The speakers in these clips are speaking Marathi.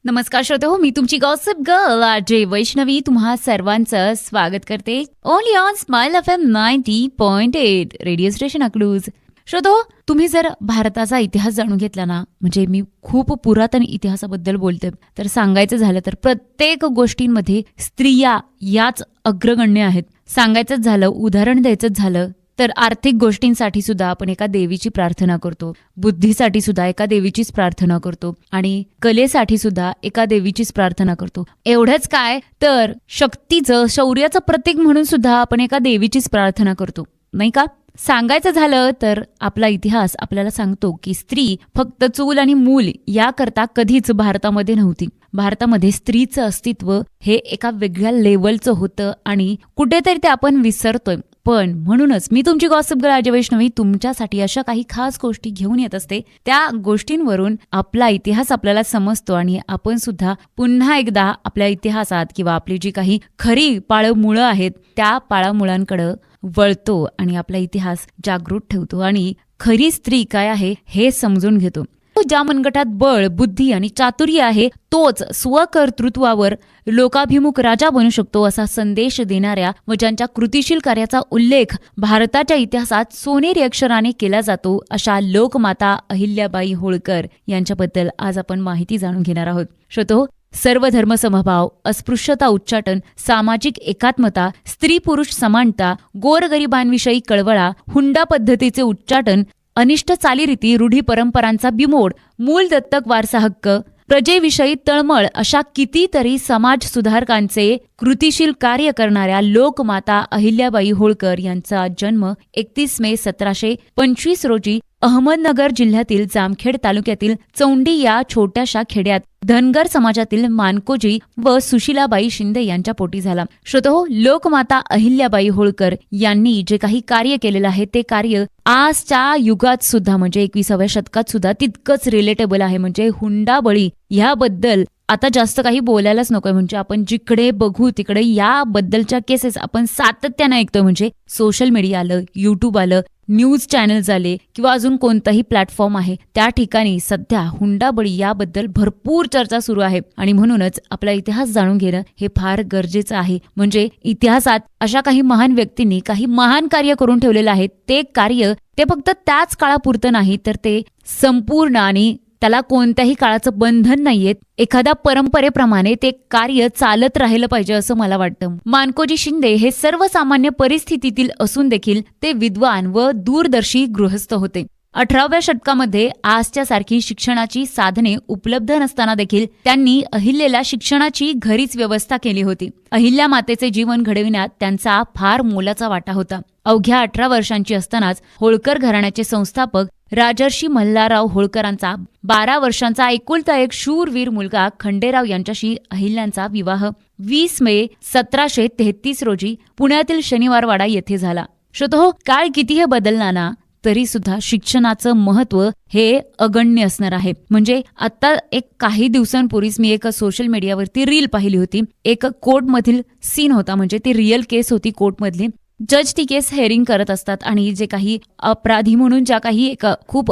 नमस्कार श्रोते मी तुमची गॉसिप गर्ल आरजे वैष्णवी तुम्हा सर्वांचं स्वागत करते only on smile FM 90.8 radio station Akluj. श्रोतो, तुम्ही जर भारताचा इतिहास जाणून घेतला ना, म्हणजे मी खूप पुरातन इतिहासाबद्दल बोलते, तर सांगायचं झालं तर प्रत्येक गोष्टींमध्ये स्त्रिया याच अग्रगण्य आहेत. सांगायचंच झालं, उदाहरण द्यायचंच झालं तर आर्थिक गोष्टींसाठी सुद्धा आपण एका देवीची प्रार्थना करतो, बुद्धीसाठी सुद्धा एका देवीचीच प्रार्थना करतो आणि कलेसाठी सुद्धा एका देवीचीच प्रार्थना करतो. एवढंच काय तर शक्तीचं, शौर्याचं प्रतीक म्हणून सुद्धा आपण एका देवीचीच प्रार्थना करतो, नाही का? सांगायचं झालं तर आपला इतिहास आपल्याला सांगतो की स्त्री फक्त चूल आणि मूल याकरता कधीच भारतामध्ये नव्हती. भारतामध्ये स्त्रीचं अस्तित्व हे एका वेगळ्या लेवलचं होतं आणि कुठेतरी ते आपण विसरतोय. पण म्हणूनच मी तुमची गॉसिप गर्ल आरजे वैष्णवी तुमच्यासाठी अशा काही खास गोष्टी घेऊन येत असते. त्या गोष्टींवरून आपला इतिहास आपल्याला समजतो आणि आपण सुद्धा पुन्हा एकदा आपल्या इतिहासात किंवा आपली जी काही खरी पाळमुळं आहेत त्या पाळमुळांकडे वळतो आणि आपला इतिहास जागृत ठेवतो आणि खरी स्त्री काय आहे हे समजून घेतो. ज्या मनगटात बळ, बुद्धी आणि चातुर्य आहे तोच स्वकर्तृत्वावर लोकाभिमुख राजा बनू शकतो असा संदेश देणाऱ्या व ज्यांच्या कृतिशील कार्याचा उल्लेख भारताच्या इतिहासात सोनेरी अक्षराने केला जातो अशा लोकमाता अहिल्याबाई होळकर यांच्याबद्दल आज आपण माहिती जाणून घेणार आहोत. श्रोतो, सर्व धर्म समभाव, अस्पृश्यता उच्चाटन, सामाजिक एकात्मता, स्त्री पुरुष समानता, गोरगरिबांविषयी कळवळा, हुंडा पद्धतीचे उच्चाटन, अनिष्ट चालीरीती, रूढी परंपरांचा बिमोड, मूल दत्तक वारसा हक्क, प्रजेविषयी तळमळ अशा कितीतरी समाज सुधारकांचे कृतिशील कार्य करणाऱ्या लोकमाता अहिल्याबाई होळकर यांचा जन्म 31 मे 1725 रोजी अहमदनगर जिल्ह्यातील जामखेड तालुक्यातील चौंडी या छोट्याशा खेड्यात धनगर समाजातील मानकोजी व सुशीलाबाई शिंदे यांच्या पोटी झाला. श्रोतो, लोकमाता अहिल्याबाई होळकर यांनी जे काही कार्य केलेलं आहे ते कार्य आजच्या युगात सुद्धा म्हणजे 21व्या शतकात सुद्धा तितकंच रिलेटेबल आहे. म्हणजे हुंडाबळी ह्याबद्दल आता जास्त काही बोलायलाच नकोय. म्हणजे आपण जिकडे बघू तिकडे याबद्दलच्या केसेस आपण सातत्याने ऐकतोय. म्हणजे सोशल मीडिया आलं, युट्यूब आलं, न्यूज चॅनल्स आले किंवा अजून कोणताही प्लॅटफॉर्म आहे त्या ठिकाणी सध्या हुंडाबळी याबद्दल भरपूर चर्चा सुरू आहे आणि म्हणूनच आपला इतिहास जाणून घेणं हे फार गरजेचं आहे. म्हणजे इतिहासात अशा काही महान व्यक्तींनी काही महान कार्य करून ठेवलेलं आहे. ते कार्य ते फक्त त्याच काळापुरतं नाही तर ते संपूर्ण आणि त्याला कोणत्याही काळाचं बंधन नाहीये. एखाद्या परंपरेप्रमाणे ते कार्य चालत राहिलं पाहिजे असं मला वाटतं. मानकोजी शिंदे हे सर्वसामान्य परिस्थितीतील असून देखील ते विद्वान व दूरदर्शी गृहस्थ होते. 18व्या शतकामध्ये आजच्या सारखी शिक्षणाची साधने उपलब्ध नसताना देखील त्यांनी अहिल्याला शिक्षणाची घरीच व्यवस्था केली होती. अहिल्या मातेचे जीवन घडविण्यात त्यांचा फार मोलाचा वाटा होता. अवघ्या 18 वर्षांची असतानाच होळकर घराण्याचे संस्थापक राजर्षी मल्हारराव होळकरांचा 12 वर्षांचा एकुलता एक शूरवीर मुलगा खंडेराव यांच्याशी अहिल्यांचा विवाह 20 मे 1733 रोजी पुण्यातील शनिवारवाडा येथे झाला. श्रोतो, काळ कितीही बदलला ना तरी सुद्धा शिक्षणाचं महत्व हे अगण्य असणार आहे. म्हणजे आता एक काही दिवसांपूर्वीच मी एक सोशल मीडियावरती रील पाहिली होती. एक कोर्टमधील सीन होता, म्हणजे ती रिअल केस होती कोर्टमधली. जज ती केस हेअरिंग करत असतात आणि जे काही अपराधी म्हणून ज्या काही एक खूप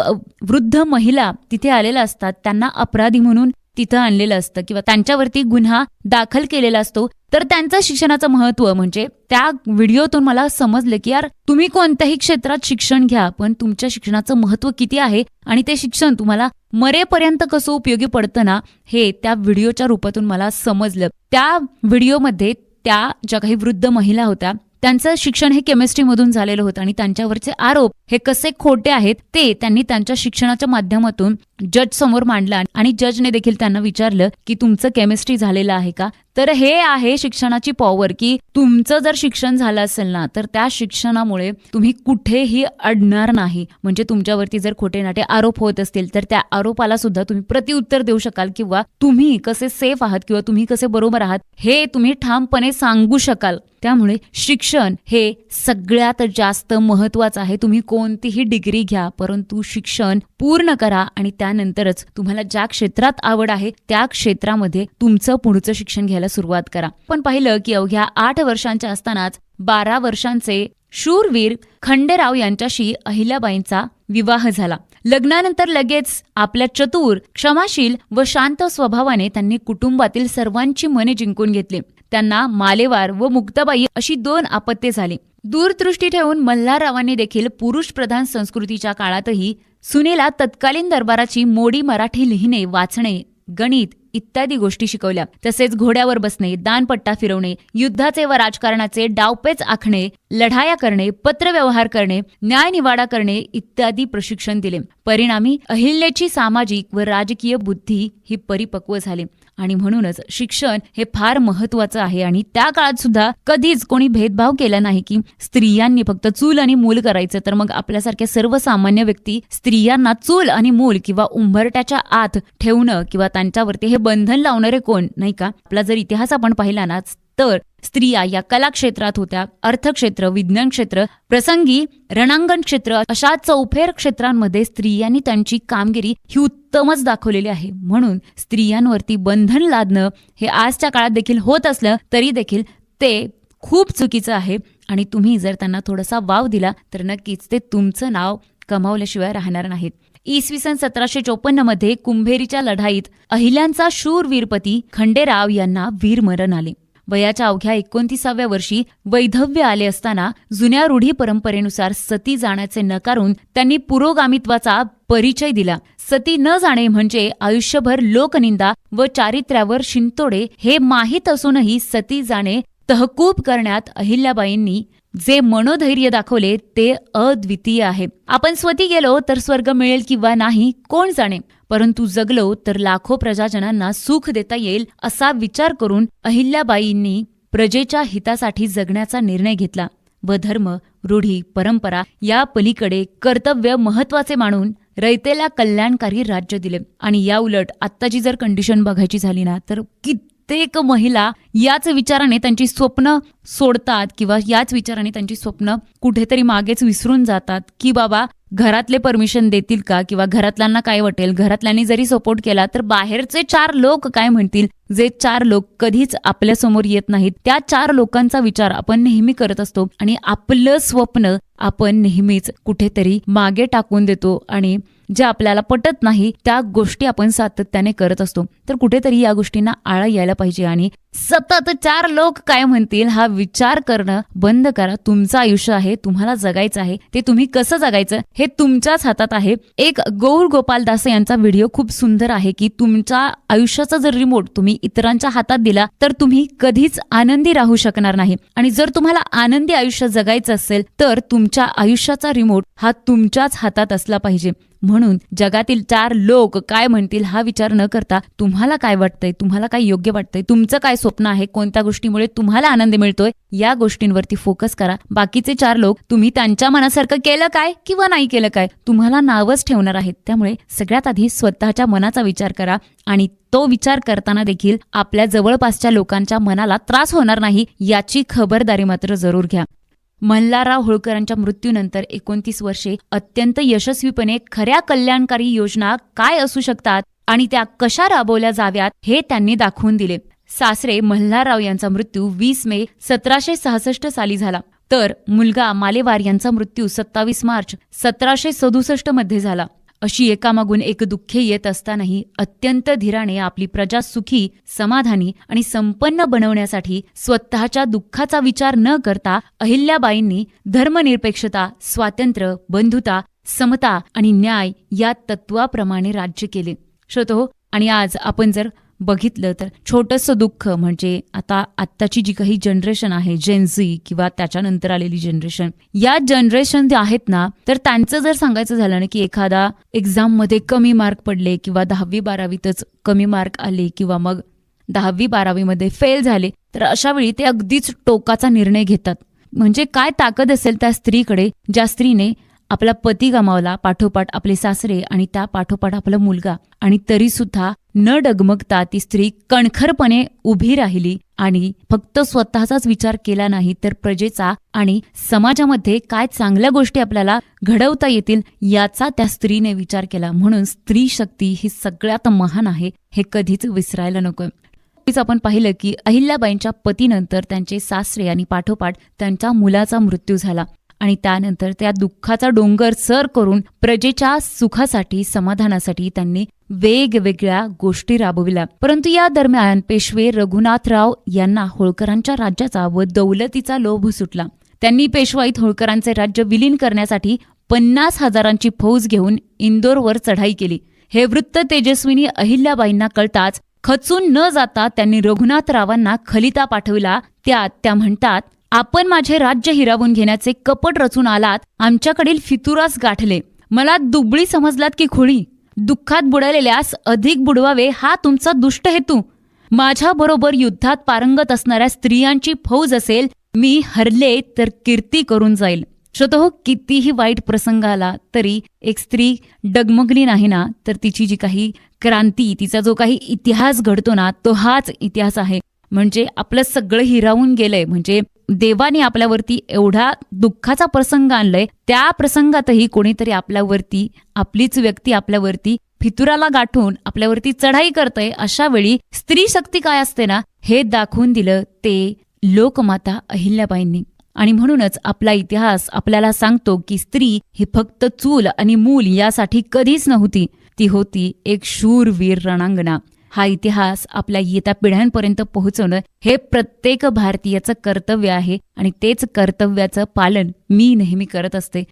वृद्ध महिला तिथे आलेल्या असतात त्यांना अपराधी म्हणून तिथं आणलेलं असतं किंवा त्यांच्यावरती गुन्हा दाखल केलेला असतो. तर त्यांचं शिक्षणाचं महत्व म्हणजे त्या व्हिडिओतून मला समजलं की यार, तुम्ही कोणत्याही क्षेत्रात शिक्षण घ्या पण तुमच्या शिक्षणाचं महत्व किती आहे आणि ते शिक्षण तुम्हाला मरेपर्यंत कसं उपयोगी पडतं ना हे त्या व्हिडिओच्या रूपातून मला समजलं. त्या व्हिडिओमध्ये त्या ज्या काही वृद्ध महिला होत्या त्यांचं शिक्षण हे केमिस्ट्रीमधून झालेलं होतं आणि त्यांच्यावरचे आरोप हे कसे खोटे आहेत ते त्यांनी त्यांच्या शिक्षणाच्या माध्यमातून जज समोर मांडला आणि जजने देखील त्यांना विचारलं की तुमचं केमिस्ट्री झालेलं आहे का. तर हे आहे शिक्षणाची पॉवर की तुमचं जर शिक्षण झालं असेल ना तर त्या शिक्षणामुळे तुम्ही कुठेही अडणार नाही. म्हणजे तुमच्यावरती जर खोटे नाटे आरोप होत असतील तर त्या आरोपाला सुद्धा तुम्ही प्रत्युत्तर देऊ शकाल किंवा तुम्ही कसे सेफ आहात किंवा तुम्ही कसे बरोबर आहात हे तुम्ही ठामपणे सांगू शकाल. त्यामुळे शिक्षण हे सगळ्यात जास्त महत्वाचं आहे. तुम्ही कोणतीही डिग्री घ्या परंतु शिक्षण पूर्ण करा आणि त्यानंतरच तुम्हाला ज्या क्षेत्रात आवड आहे त्या क्षेत्रामध्ये तुमचं पुढचं शिक्षण घ्यायला सुरुवात करा. पण पाहिलं की अवघ्या 8 वर्षांच्या असतानाच 12 वर्षांचे शूरवीर खंडेराव यांच्याशी अहिल्याबाईंचा विवाह झाला. लग्नानंतर लगेच आपल्या चतुर, क्षमाशील व शांत स्वभावाने त्यांनी कुटुंबातील सर्वांची मने जिंकून घेतली. त्यांना मालेवार व मुक्ताबाई अशी 2 अपत्ये झाली. दूरदृष्टी ठेवून मल्हाररावांनी देखील पुरुषप्रधान संस्कृतीच्या काळातही सुनेला तत्कालीन दरबाराची मोडी मराठी लिहिणे, वाचणे, गणित इत्यादी गोष्टी शिकवल्या. तसेच घोड्यावर बसणे, दानपट्टा फिरवणे, युद्धाचे व राजकारणाचे डावपेच आखणे, लढाया करणे, पत्रव्यवहार करणे, न्यायनिवाडा करणे इत्यादी प्रशिक्षण दिले. परिणामी अहिल्याची सामाजिक व राजकीय बुद्धी ही परिपक्व झाली आणि म्हणूनच शिक्षण हे फार महत्वाचं आहे. आणि त्या काळात सुद्धा कधीच कोणी भेदभाव केला नाही की स्त्रियांनी फक्त चूल आणि मूल करायचं, तर मग आपल्यासारख्या सर्वसामान्य व्यक्ती स्त्रियांना चूल आणि मूल किंवा उंबरट्याच्या आत ठेवणं किंवा त्यांच्यावरती हे बंधन लावणारे कोण, नाही का? आपला जर इतिहास आपण पाहिला ना, तर स्त्रिया या कला क्षेत्रात होत्या, अर्थक्षेत्र, विज्ञान क्षेत्र, प्रसंगी रणांगण क्षेत्र अशा चौफेर क्षेत्रांमध्ये स्त्रियांनी त्यांची कामगिरी ही उत्तमच दाखवलेली आहे. म्हणून स्त्रियांवरती बंधन लादणं हे आजच्या काळात देखील होत असलं तरी देखील ते खूप चुकीचं आहे. आणि तुम्ही जर त्यांना थोडासा वाव दिला तर नक्कीच ते तुमचं नाव कमावल्याशिवाय राहणार नाहीत. इसवी सन 1754 मध्ये कुंभेरीच्या लढाईत अहिल्यांचा शूरवीरपती खंडेराव यांना वीरमरण आले. वयाच्या अवघ्या 29व्या वर्षी वैधव्य आले असताना जुन्या रूढी परंपरेनुसार सती जाण्याचे नकारून त्यांनी पुरोगामित्वाचा परिचय दिला. सती न जाणे म्हणजे आयुष्यभर लोकनिंदा व चारित्र्यावर शिंतोडे हे माहीत असूनही सती जाणे तहकूब करण्यात अहिल्याबाईंनी जे मनोधैर्य दाखवले ते अद्वितीय आहे. आपण स्वती गेलो तर स्वर्ग मिळेल किंवा नाही कोण जाणे, परंतु जगलो तर लाखो प्रजाजनांना सुख देता येईल असा विचार करून अहिल्याबाईंनी प्रजेच्या हितासाठी जगण्याचा निर्णय घेतला व धर्म, रूढी, परंपरा या पलीकडे कर्तव्य महत्वाचे मानून रयतेला कल्याणकारी राज्य दिले. आणि या उलट आत्ताची जर कंडिशन बघायची झाली ना, तर कित्येक महिला याच विचाराने त्यांची स्वप्न सोडतात किंवा याच विचाराने त्यांची स्वप्न कुठेतरी मागेच विसरून जातात की बाबा घरातले परमिशन देतील का किंवा घरातल्यांना काय वाटेल, घरातल्यांनी जरी सपोर्ट केला तर बाहेरचे 4 लोक काय म्हणतील, जे 4 लोक कधीच आपल्या समोर येत नाहीत. त्या 4 लोकांचा विचार आपण नेहमी करत असतो आणि आपलं स्वप्न आपण नेहमीच कुठेतरी मागे टाकून देतो आणि जे आपल्याला पटत नाही त्या गोष्टी आपण सातत्याने करत असतो. तर कुठेतरी या गोष्टींना आळा यायला पाहिजे आणि सतत 4 लोक काय म्हणतील हा विचार करणं बंद करा. तुमचं आयुष्य आहे, तुम्हाला जगायचं आहे, ते तुम्ही कसं जगायचं हे तुमच्याच हातात आहे. एक गौर गोपालदास यांचा व्हिडिओ खूप सुंदर आहे की तुमच्या आयुष्याचा जर रिमोट तुम्ही इतरांच्या हातात दिला तर तुम्ही कधीच आनंदी राहू शकणार नाही. आणि जर तुम्हाला आनंदी आयुष्य जगायचं असेल तर तुमच्या आयुष्याचा रिमोट हा तुमच्याच हातात असला पाहिजे. म्हणून जगातील 4 लोक काय म्हणतील हा विचार न करता तुम्हाला काय वाटतंय, तुम्हाला काय योग्य वाटतंय, तुमचं काय स्वप्न आहे, कोणत्या गोष्टीमुळे तुम्हाला आनंद मिळतोय या गोष्टींवरती फोकस करा. बाकीचे 4 लोक तुम्ही त्यांच्या मनासारखं केलं काय किंवा नाही केलं काय तुम्हाला नावच ठेवणार आहेत. त्यामुळे सगळ्यात आधी स्वतःच्या मनाचा विचार करा आणि तो विचार करताना देखील आपल्या जवळपासच्या लोकांच्या मनाला त्रास होणार नाही याची खबरदारी मात्र जरूर घ्या. मल्हारराव होळकरांच्या मृत्यूनंतर 29 वर्षे अत्यंत यशस्वीपणे खऱ्या कल्याणकारी योजना काय असू शकतात आणि त्या कशा राबवल्या जाव्यात हे त्यांनी दाखवून दिले. सासरे मल्हारराव यांचा मृत्यू 20 मे 1766 साली झाला, तर मुलगा मालेवार यांचा मृत्यू 27 मार्च 1767 मध्ये झाला. अशी एकामागून एक दुःखे येत असतानाही अत्यंत धीराने आपली प्रजा सुखी, समाधानी आणि संपन्न बनवण्यासाठी स्वतःच्या दुःखाचा विचार न करता अहिल्याबाईंनी धर्मनिरपेक्षता, स्वातंत्र्य, बंधुता, समता आणि न्याय या तत्वाप्रमाणे राज्य केले. श्रोतो, आणि आज आपण जर बघितलं तर छोटंसं दुःख म्हणजे आत्ताची जी काही जनरेशन आहे, जेनझी किंवा त्याच्यानंतर आलेली जनरेशन, या जनरेशन जे आहेत ना, तर त्यांचं जर सांगायचं झालं ना की एखादा एक्झाम मध्ये कमी मार्क पडले किंवा 10वी 12वीतच कमी मार्क आले किंवा मग 10वी 12वी मध्ये फेल झाले, तर अशा वेळी ते अगदीच टोकाचा निर्णय घेतात. म्हणजे काय ताकद असेल त्या स्त्रीकडे, ज्या स्त्रीने आपला पती गमावला, पाठोपाठ आपले सासरे आणि त्या पाठोपाठ आपला मुलगा, आणि तरी सुद्धा न डगमगता ती स्त्री कणखरपणे उभी राहिली आणि फक्त स्वतःचाच विचार केला नाही तर प्रजेचा आणि समाजामध्ये काय चांगल्या गोष्टी आपल्याला घडवता येतील याचा त्या स्त्रीने विचार केला. म्हणून स्त्री शक्ती ही सगळ्यात महान आहे, हे कधीच विसरायला नकोय. आपण पाहिलं की अहिल्याबाईंच्या पतीनंतर त्यांचे सासरे आणि पाठोपाठ त्यांच्या मुलाचा मृत्यू झाला आणि त्यानंतर त्या दुःखाचा डोंगर सर करून प्रजेच्या सुखासाठी समाधानासाठी त्यांनी वेगवेगळ्या गोष्टी राबविल्या. परंतु या दरम्यान पेशवे रघुनाथराव यांना होळकरांच्या राज्याचा व दौलतीचा लोभ सुटला. त्यांनी पेशवाईत होळकरांचे राज्य विलीन करण्यासाठी 50,000ची फौज घेऊन इंदोरवर चढाई केली. हे वृत्त तेजस्विनी अहिल्याबाईंना कळताच खचून न जाता त्यांनी रघुनाथरावांना खलिता पाठविला. त्या म्हणतात, आपण माझे राज्य हिरावून घेण्याचे कपट रचून आलात, आमच्याकडील फितुरास गाठले, मला दुबळी समजलात की खुळी, दुःखात बुडालेल्यास अधिक बुडवावे हा तुमचा दुष्ट हेतू. माझ्या बरोबर युद्धात पारंगत असणाऱ्या स्त्रियांची फौज असेल, मी हरले तर कीर्ती करून जाईल. श्रोतो, कितीही वाईट प्रसंग आला तरी एक स्त्री डगमगली नाही ना, तर तिची जी काही क्रांती, तिचा जो काही इतिहास घडतो ना, तो हाच इतिहास आहे. म्हणजे आपलं सगळं हिरावून गेलंय, म्हणजे देवाने आपल्यावरती एवढा दुःखाचा प्रसंग आणलाय, त्या प्रसंगातही कोणीतरी आपल्यावरती, आपलीच व्यक्ती आपल्यावरती फितुराला गाठून आपल्यावरती चढाई करतय. अशा वेळी स्त्री शक्ती काय असते ना, हे दाखवून दिलं ते लोकमाता अहिल्याबाईंनी. आणि म्हणूनच आपला इतिहास आपल्याला सांगतो की स्त्री ही फक्त चूल आणि मूल यासाठी कधीच नव्हती, ती होती एक शूरवीर रणांगणा. हा इतिहास आपल्या येत्या पिढ्यांपर्यंत पोहोचवणं हे प्रत्येक भारतीयाचं कर्तव्य आहे आणि तेच कर्तव्याचं पालन मी नेहमी करत असते.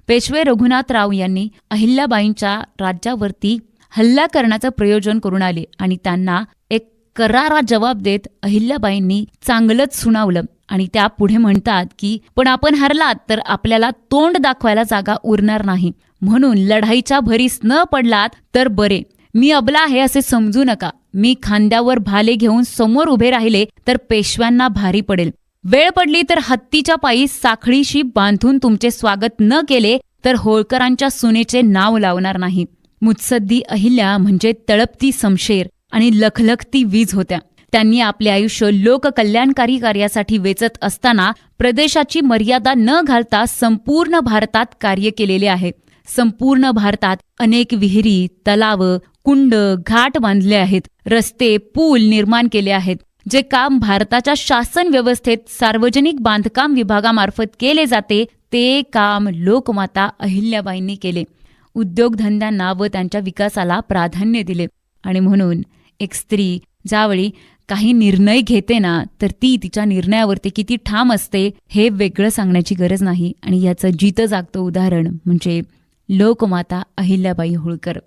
पेशवे रघुनाथराव यांनी अहिल्याबाईंच्या राज्यावरती हल्ला करण्याचं प्रयोजन करून आले आणि त्यांना एक करारा जबाब देत अहिल्याबाईंनी चांगलंच सुनावलं. आणि त्या पुढे म्हणतात की पण आपण हरलात तर आपल्याला तोंड दाखवायला जागा उरणार नाही, म्हणून लढाईच्या भरीस न पडलात तर बरे. मी अबला आहे असे समजू नका. मी खांद्यावर भाले घेऊन समोर उभे राहिले तर पेशव्यांना भारी पडेल. वेळ पडली तर हत्तीच्या पायी साखळीशी बांधून तुमचे स्वागत न केले तर होळकरांच्या सुनेचे नाव लावणार नाही. मुत्सद्दी अहिल्या म्हणजे तळपती समशेर आणि लखलखती वीज होत्या. त्यांनी आपले आयुष्य लोककल्याणकारी कार्यासाठी वेचत असताना प्रदेशाची मर्यादा न घालता संपूर्ण भारतात कार्य केलेले आहे. संपूर्ण भारतात अनेक विहिरी, तलाव, कुंड, घाट बांधले आहेत, रस्ते, पूल निर्माण केले आहेत. जे काम भारताच्या शासन व्यवस्थेत सार्वजनिक बांधकाम विभागामार्फत केले जाते ते काम लोकमाता अहिल्याबाईंनी केले. उद्योगधंद्यांना व त्यांच्या विकासाला प्राधान्य दिले. आणि म्हणून एक स्त्री ज्यावेळी काही निर्णय घेते ना, तर ती तिच्या निर्णयावरती किती ठाम असते हे वेगळं सांगण्याची गरज नाही. आणि याचं जितं जागतं उदाहरण म्हणजे लोकमाता अहिल्याबाई होळकर.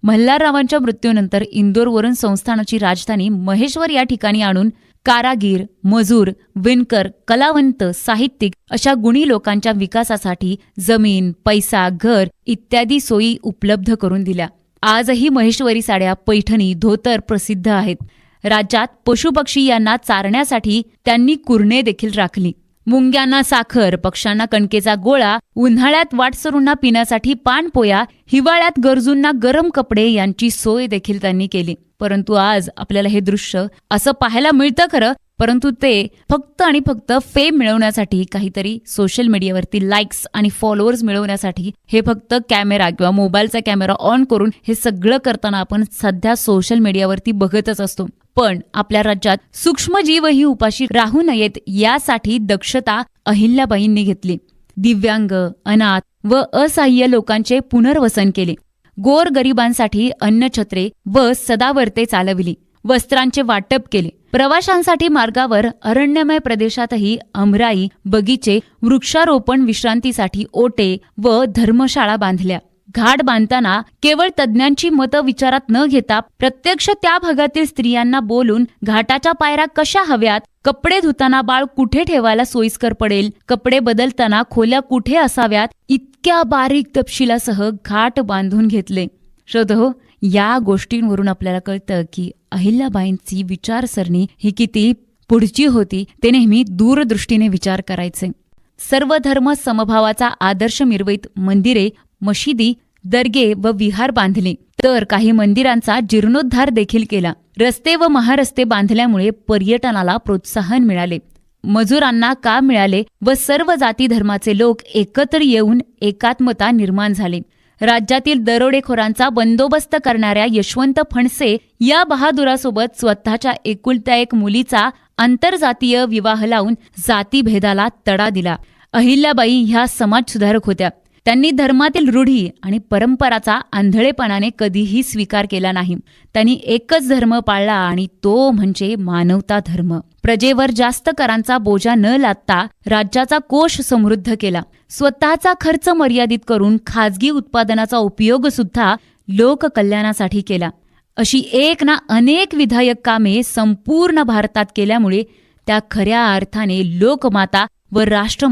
मल्हाररावांच्या मृत्यूनंतर इंदोरवरून संस्थानाची राजधानी महेश्वर या ठिकाणी आणून कारागीर, मजूर, विणकर, कलावंत, साहित्यिक अशा गुणी लोकांच्या विकासासाठी जमीन, पैसा, घर इत्यादी सोयी उपलब्ध करून दिल्या. आजही महेश्वरी साड्या, पैठणी, धोतर प्रसिद्ध आहेत. राज्यात पशुपक्षी यांना चारण्यासाठी त्यांनी कुरणे देखील राखली. मुंग्यांना साखर, पक्ष्यांना कणकेचा गोळा, उन्हाळ्यात वाटसरूंना पिण्यासाठी पानपोया, हिवाळ्यात गरजूंना गरम कपडे यांची सोय देखील त्यांनी केली. परंतु आज आपल्याला हे दृश्य असं पाहायला मिळतं खरं, परंतु ते फक्त आणि फक्त फेम मिळवण्यासाठी, काहीतरी सोशल मीडियावरती लाईक्स आणि फॉलोअर्स मिळवण्यासाठी हे फक्त कॅमेरा किंवा मोबाईलचा कॅमेरा ऑन करून हे सगळं करताना आपण सध्या सोशल मीडियावरती बघतच असतो. पण आपल्या राज्यात सूक्ष्मजीवही उपाशी राहू नयेत यासाठी दक्षता अहिल्याबाईंनी घेतली. दिव्यांग, अनाथ व असहाय्य लोकांचे पुनर्वसन केले. गोरगरिबांसाठी अन्नछत्रे व सदावर्ते चालविली. वस्त्रांचे वाटप केले. प्रवाशांसाठी मार्गावर अरण्यमय प्रदेशातही आमराई, बगीचे, वृक्षारोपण, विश्रांतीसाठी ओटे व धर्मशाळा बांधल्या. घाट बांधताना केवळ तज्ज्ञांची मतं विचारात न घेता प्रत्यक्ष त्या भागातील स्त्रियांना बोलून घाटाच्या पायऱ्या कशा हव्यात, कपडे धुताना बाळ कुठे ठेवायला सोयीस्कर पडेल, कपडे बदलताना खोल्या कुठे असाव्यात, इतक्या बारीक तपशिलासह घाट बांधून घेतले. श्रोतो, या गोष्टींवरून आपल्याला कळतं की अहिल्याबाईंची विचारसरणी ही किती पुढची होती. ते नेहमी दूरदृष्टीने विचार करायचे. सर्व धर्म समभावाचा आदर्श मिरवत मंदिरे, मशिदी, दर्गे व विहार बांधले, तर काही मंदिरांचा जीर्णोद्धार देखील केला. रस्ते व महारस्ते बांधल्यामुळे पर्यटनाला प्रोत्साहन मिळाले. मजुरांना काम मिळाले व सर्व जाती धर्माचे लोक एकत्र येऊन एकात्मता निर्माण झाली. राज्यातील दरोडेखोरांचा बंदोबस्त करणाऱ्या यशवंत फणसे या बहादुरासोबत स्वतःच्या एकुलत्या एक मुलीचा आंतरजातीय विवाह लावून जातीभेदाला तडा दिला. अहिल्याबाई ह्या समाजसुधारक होत्या. त्यांनी धर्मातील रूढी आणि परंपराचा आंधळेपणाने कधीही स्वीकार केला नाही. त्यांनी एकच धर्म पाळला आणि तो म्हणजे मानवता धर्म. प्रजेवर जास्त करांचा बोजा न लादता राज्याचा कोश समृद्ध केला. स्वतःचा खर्च मर्यादित करून खाजगी उत्पादनाचा उपयोग सुद्धा लोककल्याणासाठी केला. अशी एक ना अनेक विधायक कामे संपूर्ण भारतात केल्यामुळे त्या खऱ्या अर्थाने लोकमाता व राष्ट्र